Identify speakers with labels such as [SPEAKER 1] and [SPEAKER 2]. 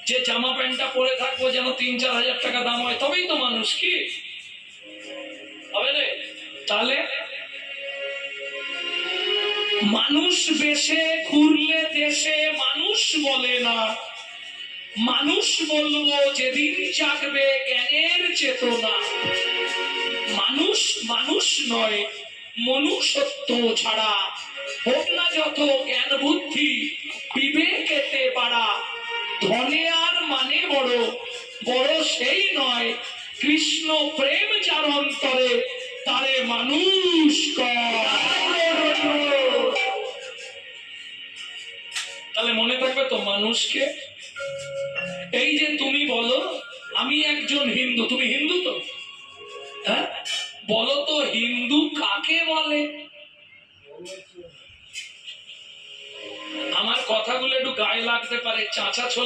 [SPEAKER 1] যে জামা প্যান্টটা পরে থাকবো যেন ৩-৪ হাজার টাকা দাম হয়, তবেই তো মানুষ, কি হবে রে? তাহলে মানুষ বেশে ঘুরলে দেশে মানুষ বলে না, মানুষ বলবো যেদিন জাগবে জ্ঞানের চেতনা। মানুষ মানুষ নয়, মনুষ্যত্ব ছাড়া হোক না যত জ্ঞান বুদ্ধি বিবেকেতে বাড়া। ধনে আর মানে বড়, বড় সেই নয়, কৃষ্ণ প্রেম যার অন্তরে তারে মানুষ কয়। তাহলে মনে থাকবে তো মানুষকে। এই যে তুমি বলো আমি একজন হিন্দু, তুমি হিন্দু তো? হ্যাঁ, বলো তো হিন্দু কাকে বলে? আমার কথাগুলো একটু গায়ে লাগতে পারে, চাঁচা ছোলা